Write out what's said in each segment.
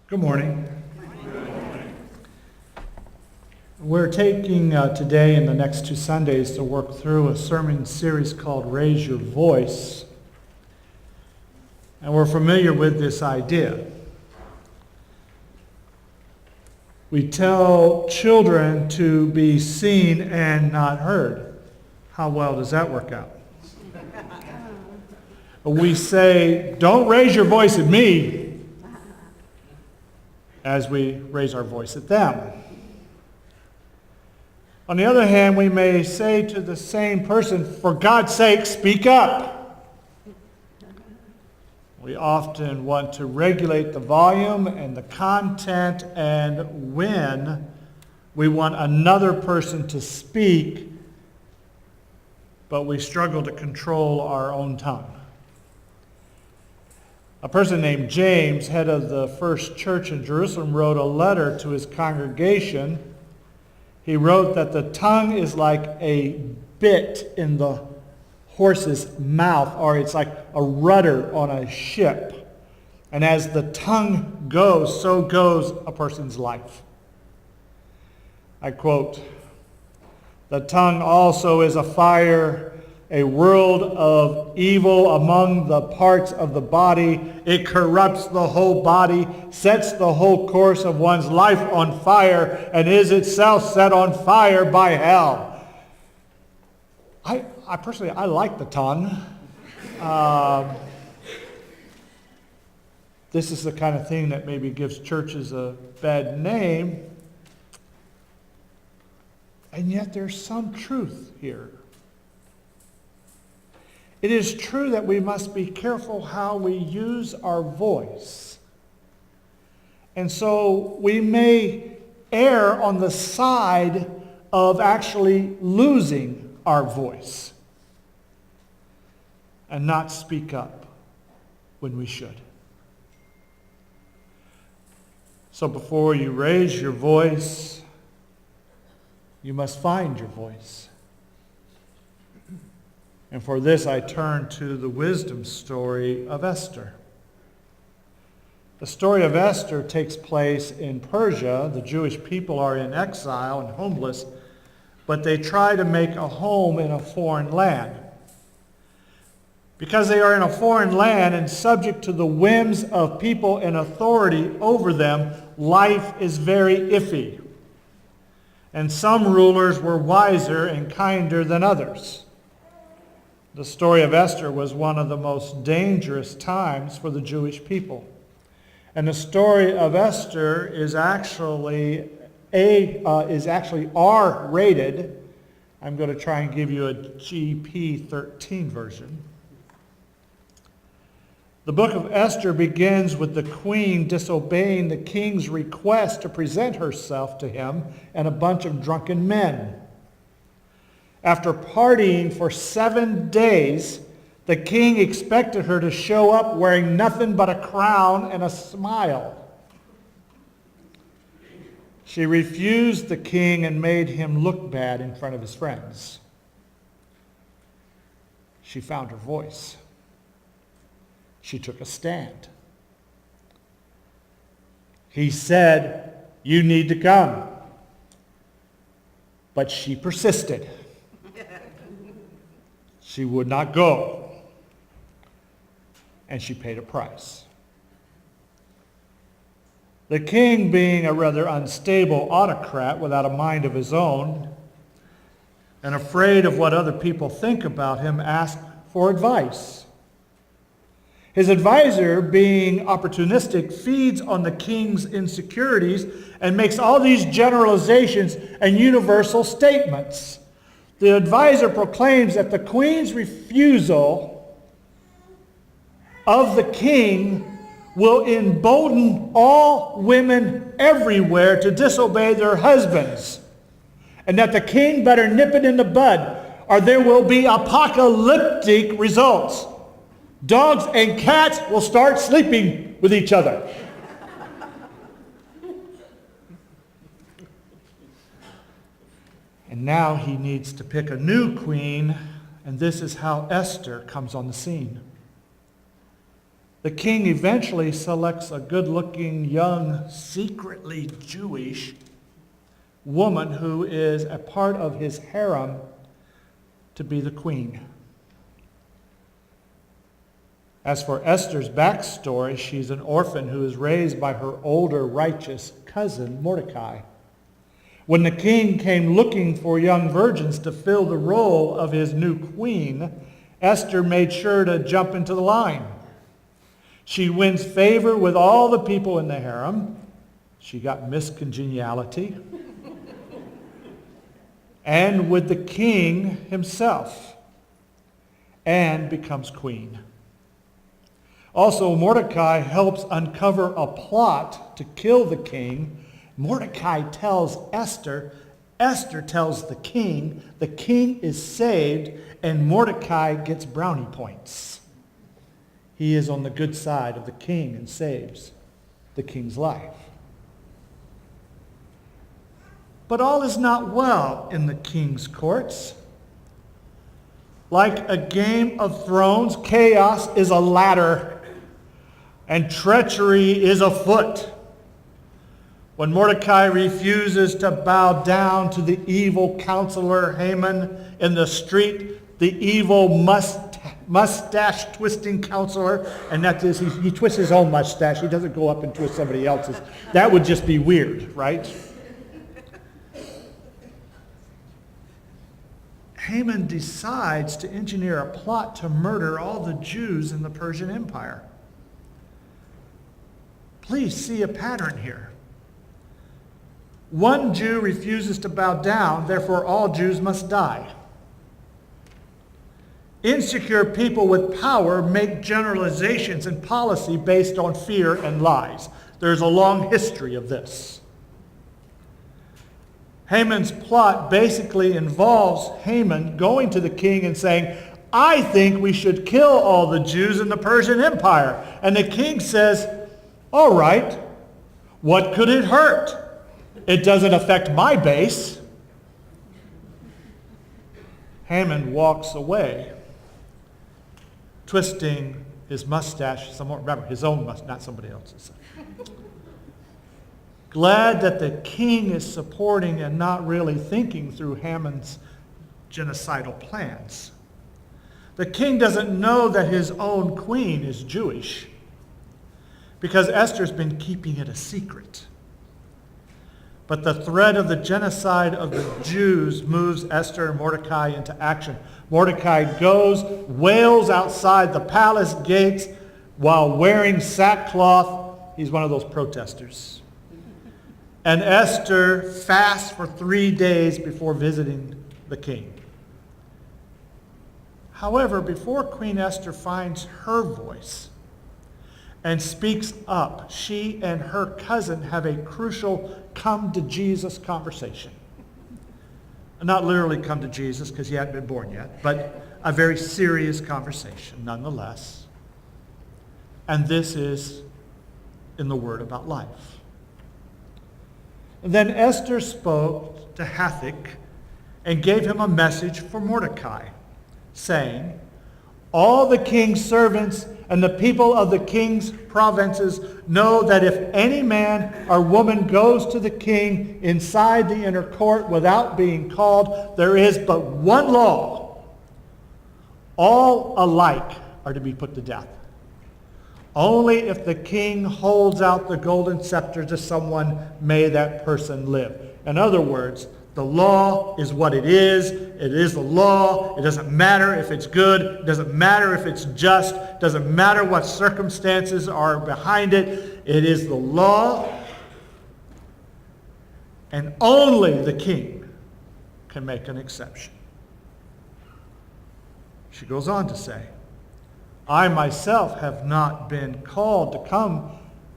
Good morning. We're taking today and the next 2 Sundays to work through a sermon series called Raise Your Voice. And we're familiar with this idea. We tell children to be seen and not heard. How well does that work out? We say, don't raise your voice at me, as we raise our voice at them. On the other hand, we may say to the same person, for God's sake, speak up. We often want to regulate the volume and the content, and when we want another person to speak, but we struggle to control our own tongue. A person named James, head of the first church in Jerusalem, wrote a letter to his congregation. He wrote that the tongue is like a bit in the horse's mouth, or it's like a rudder on a ship. And as the tongue goes, so goes a person's life. I quote, "The tongue also is a fire, a world of evil among the parts of the body. It corrupts the whole body, sets the whole course of one's life on fire, and is itself set on fire by hell." I personally like the tongue. This is the kind of thing that maybe gives churches a bad name. And yet there's some truth here. It is true that we must be careful how we use our voice. And so we may err on the side of actually losing our voice and not speak up when we should. So before you raise your voice, you must find your voice. And for this, I turn to the wisdom story of Esther. The story of Esther takes place in Persia. The Jewish people are in exile and homeless, but they try to make a home in a foreign land. Because they are in a foreign land and subject to the whims of people in authority over them, life is very iffy. And some rulers were wiser and kinder than others. The story of Esther was one of the most dangerous times for the Jewish people. And the story of Esther is actually R-rated. I'm going to try and give you a GP-13 version. The book of Esther begins with the queen disobeying the king's request to present herself to him and a bunch of drunken men. After partying for 7 days, the king expected her to show up wearing nothing but a crown and a smile. She refused the king and made him look bad in front of his friends. She found her voice. She took a stand. He said, "You need to come." But she persisted. She would not go. And she paid a price. The king, being a rather unstable autocrat without a mind of his own, and afraid of what other people think about him, asked for advice. His advisor, being opportunistic, feeds on the king's insecurities and makes all these generalizations and universal statements. The advisor proclaims that the queen's refusal of the king will embolden all women everywhere to disobey their husbands, and that the king better nip it in the bud, or there will be apocalyptic results. Dogs and cats will start sleeping with each other. And now he needs to pick a new queen, and this is how Esther comes on the scene. The king eventually selects a good-looking, young, secretly Jewish woman who is a part of his harem to be the queen. As for Esther's backstory, she's an orphan who is raised by her older righteous cousin, Mordecai. When the king came looking for young virgins to fill the role of his new queen, Esther made sure to jump into the line. She wins favor with all the people in the harem. She got miscongeniality. And with the king himself. And becomes queen. Also, Mordecai helps uncover a plot to kill the king. Mordecai tells Esther. Esther tells the king is saved, and Mordecai gets brownie points. He is on the good side of the king and saves the king's life. But all is not well in the king's courts. Like a Game of Thrones, chaos is a ladder, and treachery is afoot. When Mordecai refuses to bow down to the evil counselor Haman in the street, the evil mustache-twisting counselor, and that is, he twists his own mustache. He doesn't go up and twist somebody else's. That would just be weird, right? Haman decides to engineer a plot to murder all the Jews in the Persian Empire. Please see a pattern here. One Jew refuses to bow down, therefore all Jews must die. Insecure people with power make generalizations and policy based on fear and lies. There's a long history of this. Haman's plot basically involves Haman going to the king and saying, I think we should kill all the Jews in the Persian Empire. And the king says, all right, what could it hurt? It doesn't affect my base. Haman walks away, twisting his mustache some more. Remember, his own mustache, not somebody else's. Glad that the king is supporting and not really thinking through Haman's genocidal plans. The king doesn't know that his own queen is Jewish because Esther's been keeping it a secret. But the threat of the genocide of the Jews moves Esther and Mordecai into action. Mordecai goes, wails outside the palace gates while wearing sackcloth. He's one of those protesters. And Esther fasts for 3 days before visiting the king. However, before Queen Esther finds her voice and speaks up, she and her cousin have a crucial come to Jesus conversation. Not literally come to Jesus because he hadn't been born yet, but a very serious conversation nonetheless. And this is in the Word about life. And then Esther spoke to Hathach and gave him a message for Mordecai, saying, all the king's servants and the people of the king's provinces know that if any man or woman goes to the king inside the inner court without being called, there is but one law. All alike are to be put to death. Only if the king holds out the golden scepter to someone may that person live. In other words, the law is what it is. It is the law. It doesn't matter if it's good. It doesn't matter if it's just. It doesn't matter what circumstances are behind it. It is the law. And only the king can make an exception. She goes on to say, I myself have not been called to come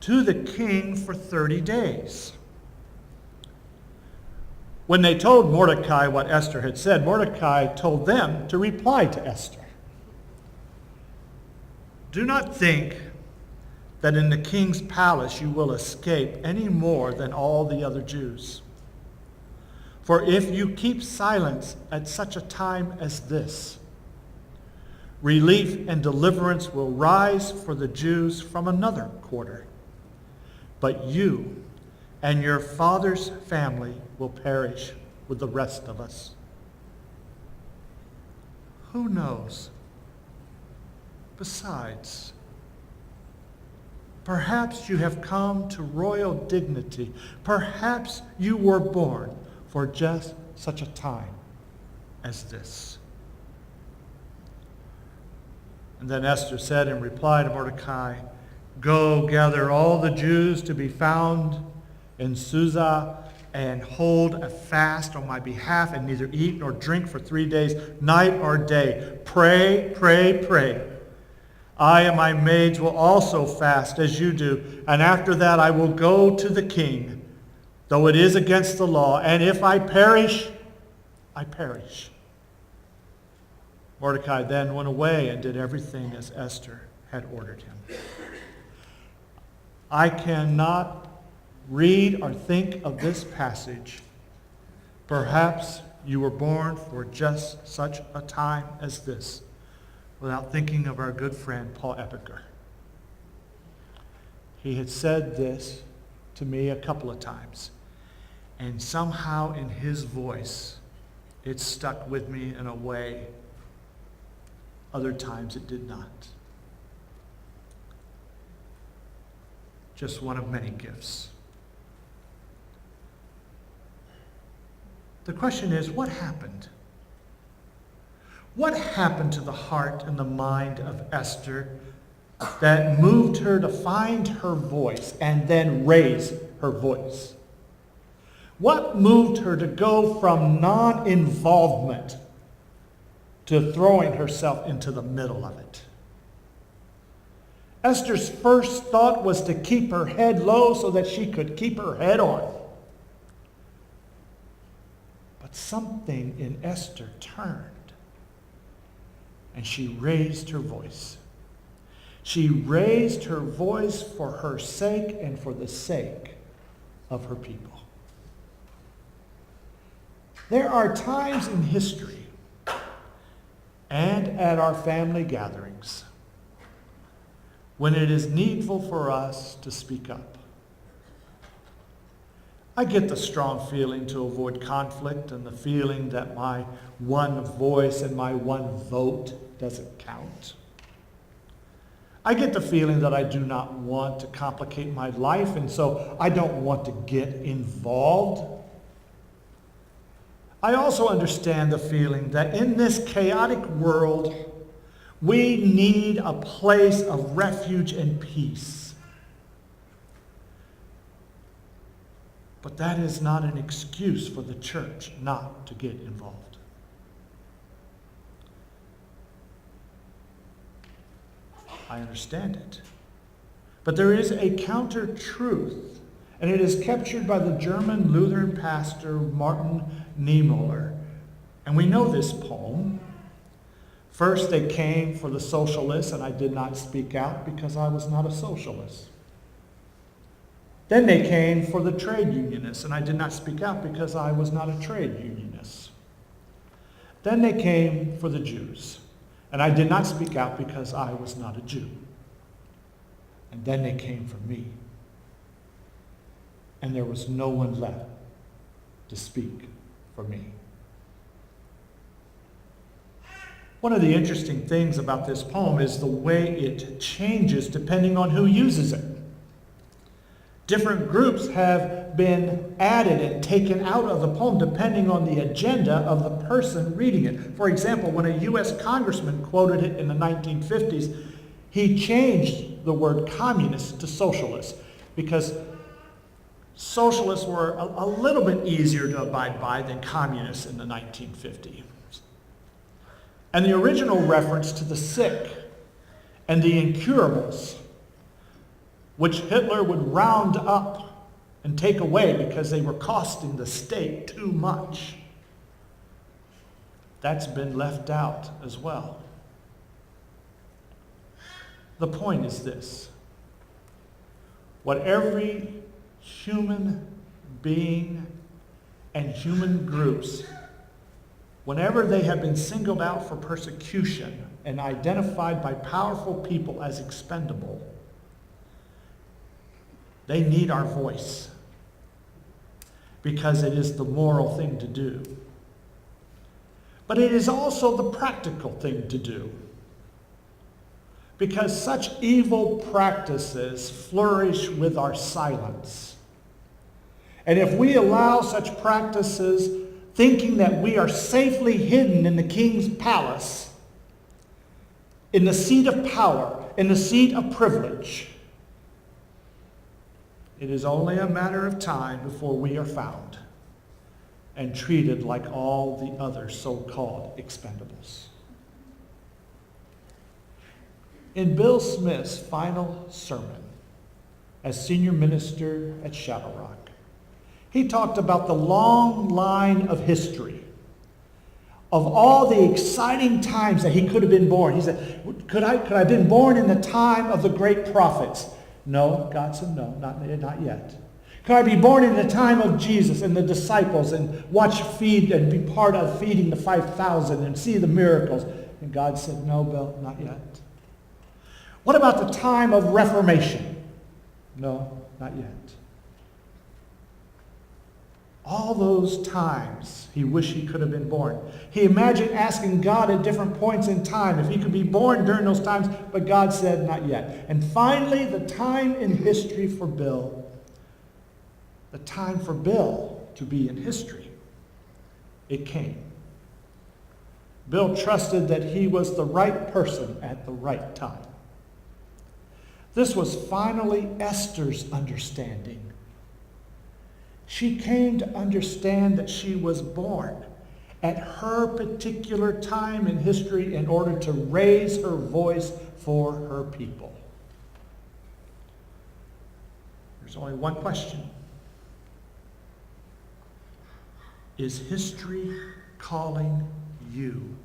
to the king for 30 days. When they told Mordecai what Esther had said, Mordecai told them to reply to Esther. Do not think that in the king's palace you will escape any more than all the other Jews. For if you keep silence at such a time as this, Relief and deliverance will rise for the Jews from another quarter. But you and your father's family will perish with the rest of us. Who knows? Besides, perhaps you have come to royal dignity. Perhaps you were born for just such a time as this. And then Esther said in reply to Mordecai, "Go gather all the Jews to be found in Susa and hold a fast on my behalf and neither eat nor drink for 3 days, night or day. Pray, pray, pray. I and my maids will also fast as you do, and after that I will go to the king, though it is against the law, and if I perish, I perish." Mordecai then went away and did everything as Esther had ordered him. I cannot read or think of this passage. Perhaps you were born for just such a time as this, without thinking of our good friend Paul Epiker. He had said this to me a couple of times, and somehow in his voice it stuck with me in a way other times it did not. Just one of many gifts. The question is, what happened? What happened to the heart and the mind of Esther that moved her to find her voice and then raise her voice? What moved her to go from non-involvement to throwing herself into the middle of it? Esther's first thought was to keep her head low so that she could keep her head on. But something in Esther turned, and she raised her voice. She raised her voice for her sake and for the sake of her people. There are times in history and at our family gatherings when it is needful for us to speak up. I get the strong feeling to avoid conflict and the feeling that my one voice and my one vote doesn't count. I get the feeling that I do not want to complicate my life, and so I don't want to get involved. I also understand the feeling that in this chaotic world, we need a place of refuge and peace. But that is not an excuse for the church not to get involved. I understand it. But there is a counter-truth, and it is captured by the German Lutheran pastor Martin Niemöller. And we know this poem. First they came for the socialists, and I did not speak out because I was not a socialist. Then they came for the trade unionists, and I did not speak out because I was not a trade unionist. Then they came for the Jews, and I did not speak out because I was not a Jew. And then they came for me, and there was no one left to speak for me. One of the interesting things about this poem is the way it changes depending on who uses it. Different groups have been added and taken out of the poem depending on the agenda of the person reading it. For example, when a U.S. congressman quoted it in the 1950s, he changed the word communist to socialist because socialists were a little bit easier to abide by than communists in the 1950s. And the original reference to the sick and the incurables, which Hitler would round up and take away because they were costing the state too much, that's been left out as well. The point is this: what every human being and human groups whenever they have been singled out for persecution and identified by powerful people as expendable, they need our voice because it is the moral thing to do. But it is also the practical thing to do, because such evil practices flourish with our silence. And if we allow such practices, thinking that we are safely hidden in the king's palace, in the seat of power, in the seat of privilege, it is only a matter of time before we are found and treated like all the other so-called expendables. In Bill Smith's final sermon as senior minister at Shadow Rock, he talked about the long line of history of all the exciting times that he could have been born. He said, could I have been born in the time of the great prophets? No, God said no, not yet. Could I be born in the time of Jesus and the disciples and watch feed and be part of feeding the 5,000 and see the miracles? And God said, no, Bill, not yet. What about the time of Reformation? No, not yet. All those times he wished he could have been born. He imagined asking God at different points in time if he could be born during those times, but God said not yet. And finally, the time in history for Bill, the time for Bill to be in history, it came. Bill trusted that he was the right person at the right time. This was finally Esther's understanding. She came to understand that she was born at her particular time in history in order to raise her voice for her people. There's only one question. Is history calling you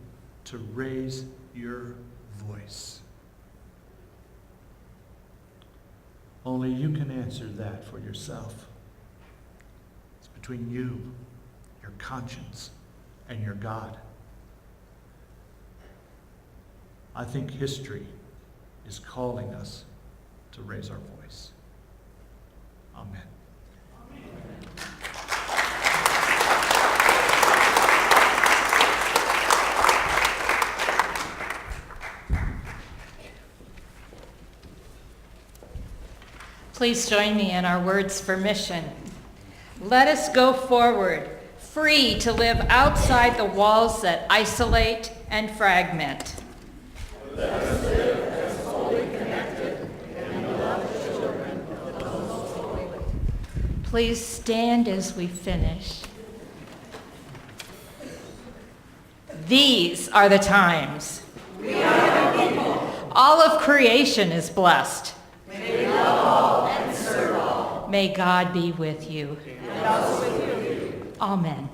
to raise your voice? Only you can answer that for yourself. It's between you, your conscience, and your God. I think history is calling us to raise our voice. Amen. Please join me in our words for mission. Let us go forward, free to live outside the walls that isolate and fragment. Let us live as wholly connected and beloved children of the Most Holy. Please stand as we finish. These are the times. We are the people. All of creation is blessed. May we love all and serve all. May God be with you. And also with you. Amen.